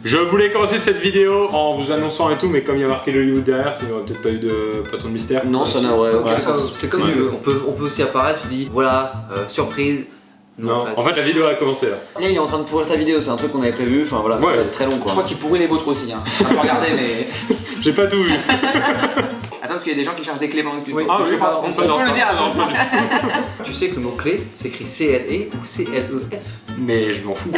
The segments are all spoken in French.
Je voulais commencer cette vidéo en vous annonçant et tout, mais comme il y a marqué Hollywood derrière, il n'y aurait peut-être pas eu de patron de mystère. Non, ça n'aurait aucun sens. C'est comme tu veux, on peut aussi apparaître, tu dis voilà, surprise. Non, en fait la vidéo a commencé là. Là, il est en train de pourrir ta vidéo, c'est un truc qu'on avait prévu, enfin voilà, ça va être très long Je quoi. crois qu'il pourrit les vôtres aussi, hein. On va pas regarder, mais. J'ai pas tout vu. Attends, parce qu'il y a des gens qui cherchent des clés pendant que tu Oui. tournes. Ah, Je oui, pense- pardon, on ça, peut non, le dire, non, attends. pas du tout. Tu sais que le mot-clé s'écrit CLE ou CLEF. Mais je m'en fous.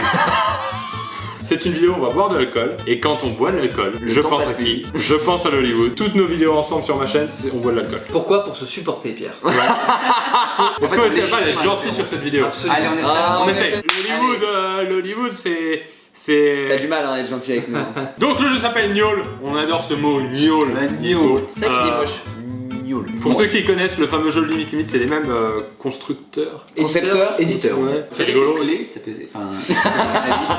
C'est une vidéo où on va boire de l'alcool, et quand on boit de l'alcool, je temps pense passe à qui? Je pense à Hollywood. Toutes nos vidéos ensemble sur ma chaîne, on boit de l'alcool. Pourquoi? Pour se supporter, Pierre. Est-ce fait, qu'on on essaie est pas d'être légitime, gentil hein. sur cette vidéo? Absolument. Allez, on est prêts. Ah, On on essaie. essaie. L'Hollywood, c'est... T'as du mal à être gentil avec nous. Donc le jeu s'appelle Niol. On adore ce mot, Niol. C'est ça qui est moche. Niol. Pour ceux qui connaissent le fameux jeu de Limite Limite, c'est les mêmes constructeurs. Concepteur, éditeur. Ouais, C'est c'est rigolo. clés, ça pesait. Enfin,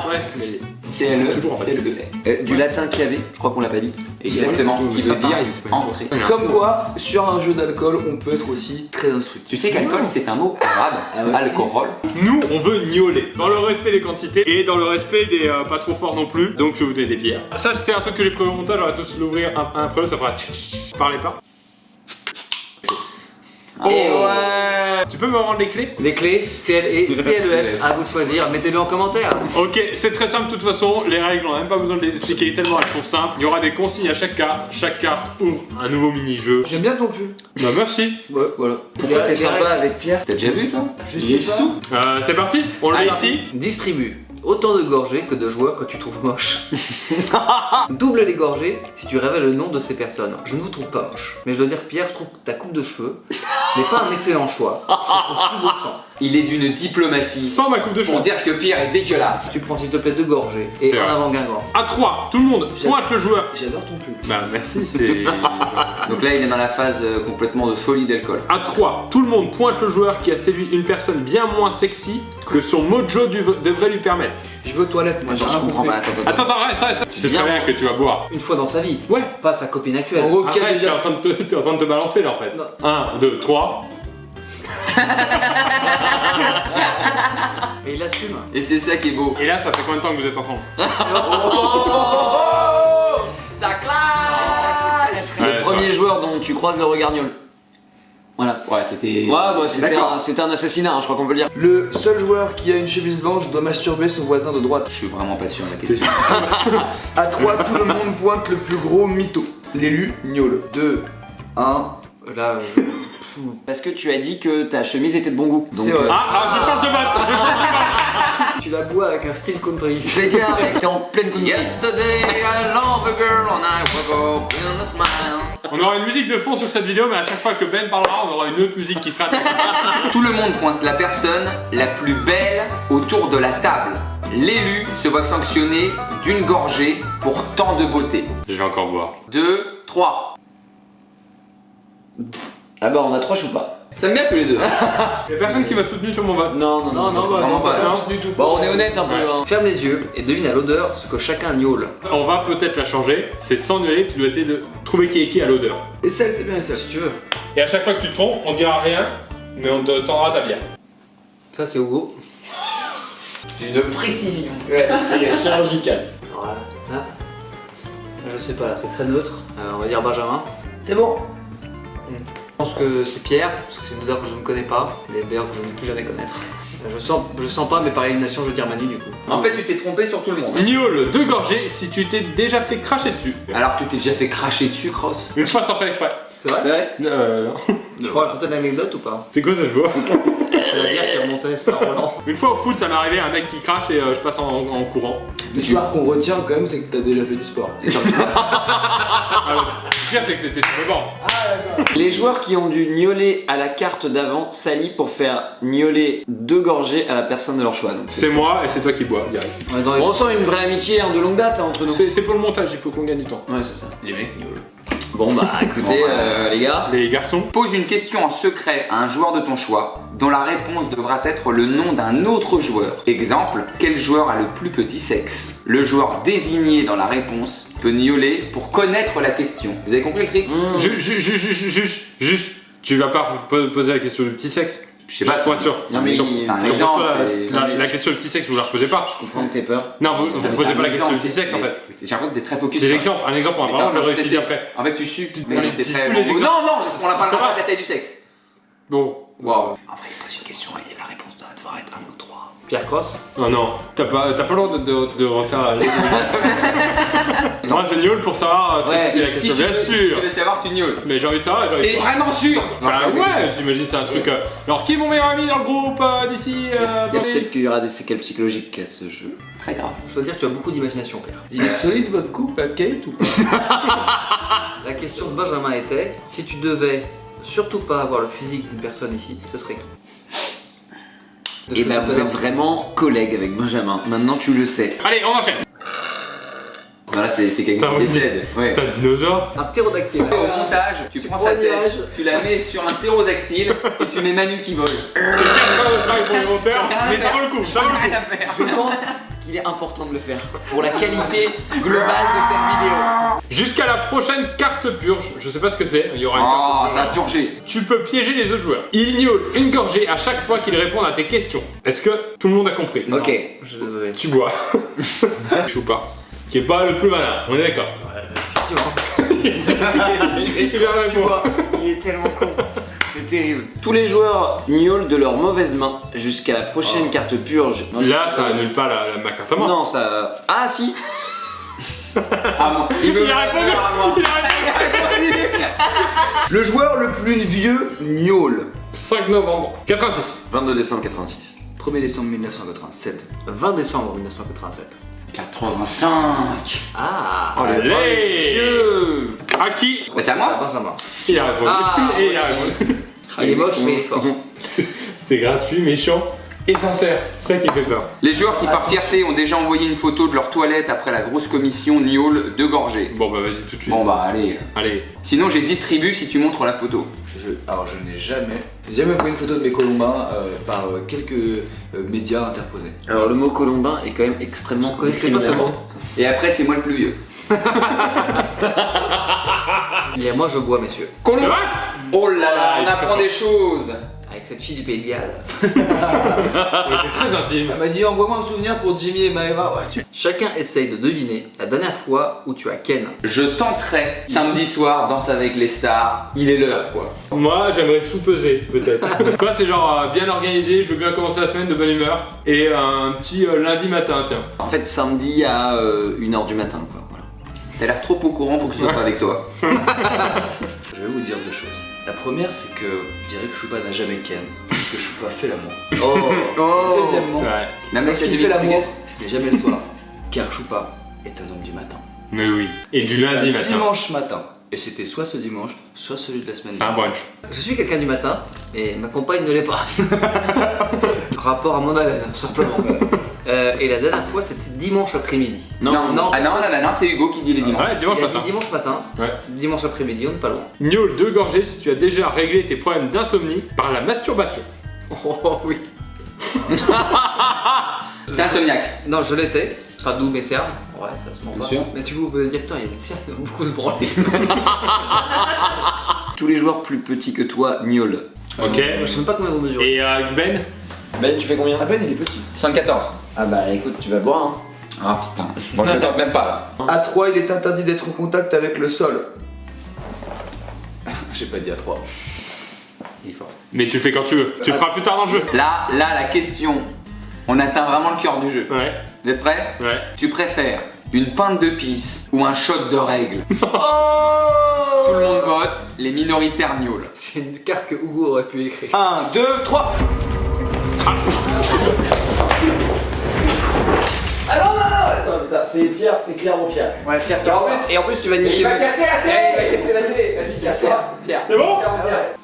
Ouais, mais CLE, Toujours en fait. CLE. du latin clavé, je crois qu'on l'a pas dit. Exactement, qui Ça veut dire pareil, c'est pas une entrer. Comme quoi, sur un jeu d'alcool, on peut être aussi très instructif. Tu sais qu'alcool c'est un mot arabe, alcool. nous, on veut gnoler. Dans le respect des quantités et dans le respect des pas trop forts non plus. Donc je vais vous donner des pierres. Ça, c'est un truc que j'ai prévu au montage. On va tous l'ouvrir un après, ça fera parlez pas. Oh. Et ouais. Tu peux me rendre les clés? Les clés, CLE, CLEF, à vous de choisir, mettez-le en commentaire. Ok, c'est très simple de toute façon, les règles, on n'a même pas besoin de les expliquer tellement elles sont simples. Il y aura des consignes à chaque carte ouvre un nouveau mini-jeu. J'aime bien ton pull. Bah merci. Ouais, voilà. Pourquoi t'es Les sympa règles. avec Pierre? T'as déjà vu toi? Je Il est sais pas. sous. C'est parti, on le met Alors, ici. Distribue autant de gorgées que de joueurs que tu trouves moches. Double les gorgées si tu révèles le nom de ces personnes. Je ne vous trouve pas moche. Mais je dois dire que Pierre, je trouve que ta coupe de cheveux n'est pas un excellent choix. Je trouve plus beau sang. Il est d'une diplomatie Sans ma coupe de pour cheveux. dire que Pierre est dégueulasse. Tu prends s'il te plaît 2 gorgées et C'est en vrai. avant Guingamp. À 3, tout le monde, pointe le joueur. J'adore ton pull. Bah merci, c'est... Donc là il est dans la phase complètement de folie d'alcool. À 3, tout le monde pointe le joueur qui a séduit une personne bien moins sexy que son mojo devrait lui permettre. Je veux aux toilettes, moi. Attends, j'ai je rien comprends compris. pas, attends. Attends, ça. Tu sais très bien que tu vas boire. Une fois dans sa vie. Ouais. Pas sa copine actuelle. En gros, qui a Arrête, déjà. t'es en train de te balancer là en fait. Non. 1, 2, 3. Et il assume. Et c'est ça qui est beau. Et là, ça fait combien de temps que vous êtes ensemble? Ça clash. Le premier joueur dont tu croises le regard Niol. Voilà. Ouais, c'était. Ouais, bah D'accord. c'était un assassinat, hein, je crois qu'on peut le dire. Le seul joueur qui a une chemise blanche doit masturber son voisin de droite. Je suis vraiment pas sûr de la question. À 3, tout le monde pointe le plus gros mytho. L'élu Niol. 2, 1. Là, Parce que tu as dit que ta chemise était de bon goût. Donc, C'est vrai. Je change de vote. tu la bois avec un style country. C'est clair, mec, t'es en pleine condition. Yesterday I love a girl and I woke up in a smile. On aura une musique de fond sur cette vidéo, mais à chaque fois que Ben parlera, on aura une autre musique qui sera... Tout le monde pointe la personne la plus belle autour de la table. L'élu se voit sanctionné d'une gorgée pour tant de beauté. Je vais encore boire. 2, 3. Ah bah on a 3 choupas. Ça me bien tous les deux. Y'a personne qui m'a soutenu sur mon vote. Non, Non, non, bah, vraiment non, pas, pas non. du tout. Bon, on est honnête un peu. Ouais. Hein. Ferme les yeux et devine à l'odeur ce que chacun gnôle. On va peut-être la changer. C'est sans nuller, tu dois essayer de trouver qui est qui à l'odeur. Et celle, c'est bien celle. Si tu veux. Et à chaque fois que tu te trompes, on dira rien, mais on te tendra ta bière. Ça, c'est Hugo. D'une précision. Ouais, c'est chirurgical. Alors là, je sais pas, là, c'est très neutre. On va dire Benjamin. C'est bon. Je pense que c'est Pierre, parce que c'est une odeur que je ne connais pas, et d'ailleurs que je ne vais plus jamais connaître. Je sens pas, mais par élimination, je vais dire Manu du coup. En fait, tu t'es trompé sur tout le monde. Niol, 2 gorgées si tu t'es déjà fait cracher dessus. Alors que tu t'es déjà fait cracher dessus, Cross. Une fois sans faire exprès. C'est vrai? C'est vrai? Non. Tu peux raconter l'anecdote ou pas? C'est quoi cette voix? C'est la bière qui remontait, c'était Roland. Une fois au foot, ça m'est arrivé, un mec qui crache et je passe en courant. L'histoire qu'on retient quand même, c'est que t'as déjà fait du sport. Le pire, c'est que c'était sur le banc. Les joueurs qui ont dû gnoler à la carte d'avant s'allient pour faire gnoler 2 gorgées à la personne de leur choix. Donc C'est moi et c'est toi qui bois, direct. On est dans les on sent une vraie amitié hein, de longue date hein, entre nous. C'est pour le montage, il faut qu'on gagne du temps. Ouais, c'est ça. Les mecs, Niol. Bon bah écoutez, Bon, bah, les gars. Les garçons. Pose une question en secret à un joueur de ton choix, dont la réponse devra être le nom d'un autre joueur. Exemple, quel joueur a le plus petit sexe? Le joueur désigné dans la réponse peut gnoler pour connaître la question. Vous avez compris le truc? Mmh. Juste, tu vas pas poser la question du petit sexe. Je sais pas, Pour être sûr. Non mais c'est un Je repose exemple. pas c'est- la question du petit sexe, vous la reposez pas. Je comprends que t'aies peur. Non, vous Non, mais posez c'est pas un la question du exemple, petit sexe en fait. J'ai l'impression que t'es très focus. C'est sur- l'exemple, un exemple, on Mais va t'es en vraiment train le de réutiliser stresser. après. En fait, tu sues. On Mais les c'est utilise très. tous, les exemples. Non, non, on n'a pas Ça le va. droit de la taille du sexe. Bon. Waouh. En vrai, il pose une question et la réponse doit devoir être un ou trois. Pierre Cross. Non, non, t'as pas le droit de refaire les. Moi je gnole pour savoir si Ouais, c'était la Si question, tu bien veux- si sûr. tu veux savoir, tu gnaules. Mais j'ai envie de savoir, j'ai envie de T'es savoir. vraiment sûr? Bah Non, ouais, j'imagine c'est un truc. Alors qui est mon meilleur ami dans le groupe d'ici Il y a attendez. peut-être qu'il y aura des séquelles psychologiques à ce jeu. Très grave. Je dois dire que tu as beaucoup d'imagination, Pierre. Il est solide votre couple à Kate ou pas? La question de Benjamin était si tu devais surtout pas avoir le physique d'une personne ici, ce serait qui? De Et ce bah que vous tu êtes vraiment collègues avec Benjamin. Maintenant tu le sais. Allez, on enchaîne. Voilà, c'est quelqu'un qui décède. Ouais. C'est un dinosaure. Un ptérodactyle. Au montage, tu prends prends sa un nuage. tête, tu la mets sur un ptérodactyle et tu mets Manu qui vole. C'est 4 heures de travail pour les monteurs, mais ça vaut le coup, ça vaut le Rien coup. à faire. Je pense qu'il est important de le faire pour la qualité globale de cette vidéo. Jusqu'à la prochaine carte purge, je sais pas ce que c'est, il y aura une Oh, carte ça a purge. purgé. Tu peux piéger les autres joueurs. Ils gnolent une gorgée à chaque fois qu'ils répondent à tes questions. Est-ce que tout le monde a compris? Ok. Je suis désolé. Tu bois. Choupa. Qui est pas le plus malin, on est d'accord. Effectivement. Il va répondre. Il est tellement con. C'est terrible. Tous les joueurs gnolent de leurs mauvaises mains jusqu'à la prochaine carte purge. Non, Là, ça annule pas ma carte à moi. Non, ça. Ah si. Ah bon, Il a répondu. Il a répondu. Le joueur le plus vieux gnôle. 5 novembre 86. 22 décembre 86. 1er décembre 1987. 20 décembre 1987. 85. Ah. Allez. Vieux. À qui? Mais c'est à moi? Benjamin. Il a répondu. Ah, Et il a moi aussi. répondu. Il est moche, mais il est fort. C'était gratuit, méchant et sincère. C'est ça qui fait peur. Les joueurs qui par fierté ont déjà envoyé une photo de leur toilette après la grosse commission gnôle 2 gorgées. Bon bah vas-y tout de suite. Bon bah allez. Allez. Sinon j'ai distribué si tu montres la photo. Alors je n'ai jamais fait une photo de mes colombins par quelques médias interposés. Alors le mot colombin est quand même extrêmement Je connaissais pas ce discriminatoire. mot. Et après c'est moi le plus vieux. Et moi je bois, messieurs. C'est Colombe. vrai? Oh là là, Ah, il on est apprend très des choses. Avec cette fille du Pays de Galles. On était très intime. Elle m'a dit envoie-moi un souvenir pour Jimmy et Maëva. Ouais, tu... Chacun essaye de deviner la dernière fois où tu as Ken. Je tenterai samedi soir, danse avec les stars. Il est l'heure quoi. Moi j'aimerais sous-peser peut-être. Quoi c'est genre bien organisé, je veux bien commencer la semaine de bonne humeur. Et un petit lundi matin tiens. En fait samedi à 1h du matin quoi. Voilà. T'as l'air trop au courant pour que ce soit pas avec toi. Je vais vous dire deux choses. La première, c'est que je dirais que Choupa n'a jamais ken, parce que Choupa fait l'amour. Oh. Deuxièmement, Ouais. La meuf lorsqu'il qui fait l'amour, ce n'est jamais le soir, car Choupa est un homme du matin. Mais oui. Et du c'était lundi un matin. dimanche matin. Et c'était soit ce dimanche, soit celui de la semaine C'est un brunch. Je suis quelqu'un du matin et ma compagne ne l'est pas. Rapport à mon haleine, simplement. Et la dernière fois c'était dimanche après-midi. Non, non. Ah non, c'est Hugo qui dit les dimanches. Ouais, dimanche Il a dit matin. dimanche matin, Ouais. dimanche après-midi, on n'est pas loin. Gnôle 2 gorgées si tu as déjà réglé tes problèmes d'insomnie par la masturbation. Oh oui. T'es insomniaque. Non, je l'étais, pas d'où mes cernes. Ouais, ça se ment Bien pas. sûr. Mais du coup, vous pouvez dire, putain, il y a des cernes qui vont beaucoup se branler. Tous les joueurs plus petits que toi gnolent. Ok. Je sais même pas combien vous mesurez. Et Ben? Ben tu fais combien? Ah Ben il est petit. 74. Ah bah écoute tu vas boire hein. Ah putain. Bon, je le tente même pas là. À 3, il est interdit d'être en contact avec le sol. J'ai pas dit à 3. Il est fort. Mais tu le fais quand tu veux. Tu le feras plus tard dans le jeu. Là, la question. On atteint vraiment le cœur du jeu. Ouais. Vous êtes prêts? Ouais. Tu préfères une pinte de pisse ou un shot de règles? Tout le monde vote, les minoritaires gnôlent. C'est une carte que Hugo aurait pu écrire. 1, 2, 3. Ah non non non attends, putain, c'est Pierre, c'est clairement Pierre. Ouais, Pierre, Et en plus tu vas niquer. Il va casser la télé. Il va casser la télé. Vas-y Pierre, c'est Pierre. C'est bon?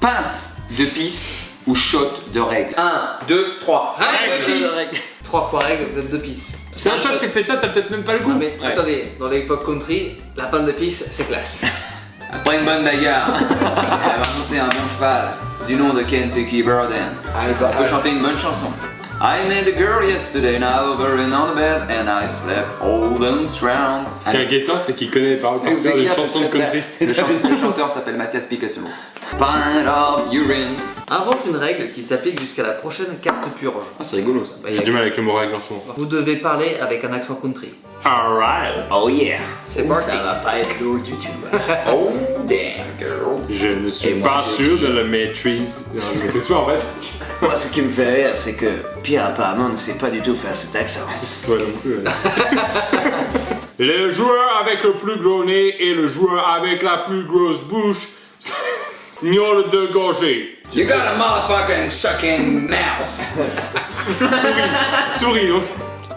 Pinte de pisse ou shot de règles? 1, 2, 3. Règle de de pisse. règle. 3 fois règle, vous êtes 2 pisses. C'est un shot qui fait ça, t'as peut-être même pas le goût. Non mais attendez, dans l'époque country, la pinte de pisse, c'est classe. Après une bonne bagarre, elle va monter un bon cheval du nom de Kentucky Burden. On peut chanter une bonne chanson. I met a girl yesterday and I over and on the bed and I slept all those round. C'est un guetteur, c'est qu'il connaît les paroles par C'est cœur d'une clair, chanson de c'est clair. country. Le chanteur s'appelle Mathias Picasso. Pint of urine. Invente une règle qui s'applique jusqu'à la prochaine carte purge. Ah, c'est rigolo ça. Bah, y J'ai a- du mal avec le mot règle en ce moment. Vous devez parler avec un accent country. Alright. Oh yeah. C'est parti. Ça va pas être le haut du tube. Oh damn girl. Je ne suis Et moi, pas je sûr dis- de la maîtrise. Qu'est-ce que en fait? Moi, ce qui me fait rire, c'est que Pierre apparemment ne sait pas du tout faire cet accent. Toi non plus. Le joueur avec le plus gros nez et le joueur avec la plus grosse bouche. Gnôle de gorgée. You got a motherfucking sucking mouth. Souris donc.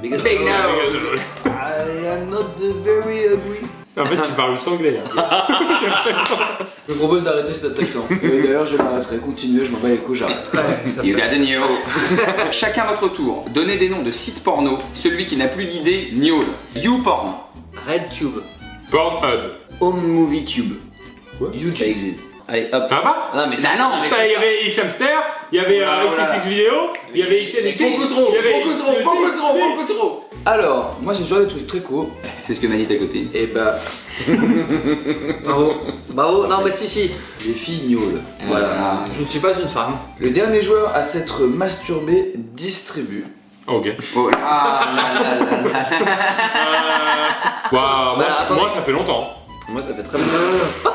Because Big nose. I am not very ugly. En fait, tu parles juste anglais. Hein. Je me propose d'arrêter cet accent. D'ailleurs, je m'arrêterai. Continuez, je m'en bats les couilles, j'arrête. Ouais, ça You peut- got a gnôle. Chacun à votre tour, donnez des noms de sites porno. Celui qui n'a plus d'idée, gnôle. YouPorn. RedTube. Pornhub. Home Movie Tube. Quoi Ça existe. Allez, hop. Ça va? Non, mais Bah non, mais Putain, il y avait X-Hamster, il y avait XXX vidéo, il y avait XNXX. Beaucoup trop, il y avait beaucoup trop, XXX. beaucoup trop, beaucoup trop. Alors, moi j'ai toujours des trucs très courts. C'est ce que m'a dit ta copine. Et bah, Bravo. Bravo. Non, mais si. les filles gnôles. Voilà. Je ne suis pas une femme. Le dernier joueur à s'être masturbé distribue. Ok. Oh là là là là là. Waouh, Bah, attendez. moi ça fait longtemps. Moi ça fait très longtemps.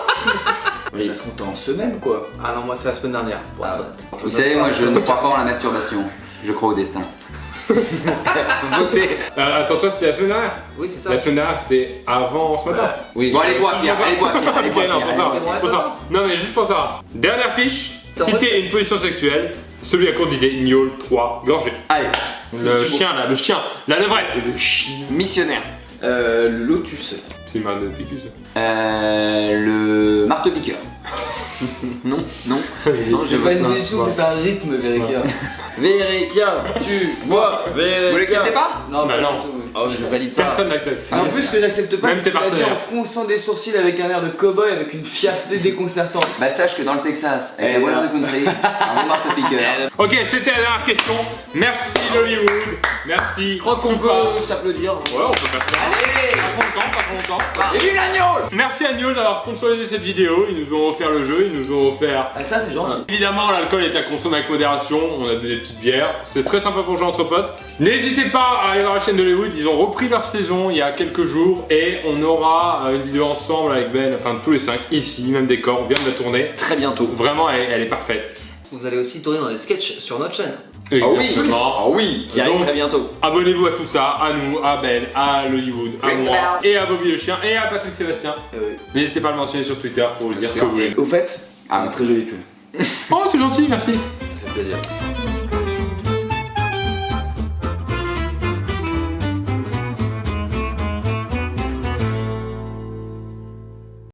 Mais ça se compte en semaine quoi. Ah non, moi c'est la semaine dernière, pour être honnête. Vous savez, moi je ne crois pas en la masturbation. Je crois au destin. Votez. Attends, toi c'était la semaine dernière? Oui, c'est ça. La semaine dernière c'était avant ce matin. Oui. Bon, allez bois, Pierre, allez bois, Pierre, allez Ok, bois, non, Pierre, pour ça, allez bois, pour ça. Non, mais juste pour ça. Dernière fiche, citer une position sexuelle, celui à court d'idée, gnôle 3, gorgée. Allez. Le chien là, la levrette. Missionnaire. Lotus. C'est une marque de picu ça. Le marteau-piqueur. Non. Non. Vas-y, C'est pas une position, c'est un rythme, Vérica. Vérica, tu bois, Vérica. Vous l'acceptez pas? Non, Bah bah non. non. Oh, je ne valide pas. Personne n'accepte. Et en plus, ce que j'accepte pas, Même c'est tes que tu l'as dit en partenaires. fronçant des sourcils avec un air de cow-boy, avec une fierté déconcertante. Bah sache que dans le Texas, avec la voileur de country, un bon marteau-piqueur. Ok, c'était la dernière question. Merci Hollywood. Merci. Je crois qu'on peut s'applaudir. Ouais, on peut faire ça. Allez. Pas longtemps. Et vive l'agneau. Merci à Gnôle d'avoir sponsorisé cette vidéo. Ils nous ont offert le jeu, ils nous ont offert. Ah, ça, c'est gentil. Évidemment, l'alcool est à consommer avec modération. On a bu des petites bières. C'est très sympa pour jouer entre potes. N'hésitez pas à aller voir la chaîne d'Hollywood. Ils ont repris leur saison il y a quelques jours et on aura une vidéo ensemble avec Ben, enfin tous les 5 ici, même décor. On vient de la tourner. Très bientôt. Vraiment, elle est parfaite. Vous allez aussi tourner dans des sketchs sur notre chaîne. Ah oui. Exactement. Ah oui. Qui arrive Donc, très bientôt. Abonnez-vous à tout ça, à nous, à Ben, à Hollywood, à Ring the moi, bell. et à Bobby le chien, et à Patrick Sébastien. N'hésitez pas à le mentionner sur Twitter pour lui dire sûr. que vous l'aimez. Au fait, Ah, un très joli pull. Oh, c'est gentil, merci. Ça fait plaisir.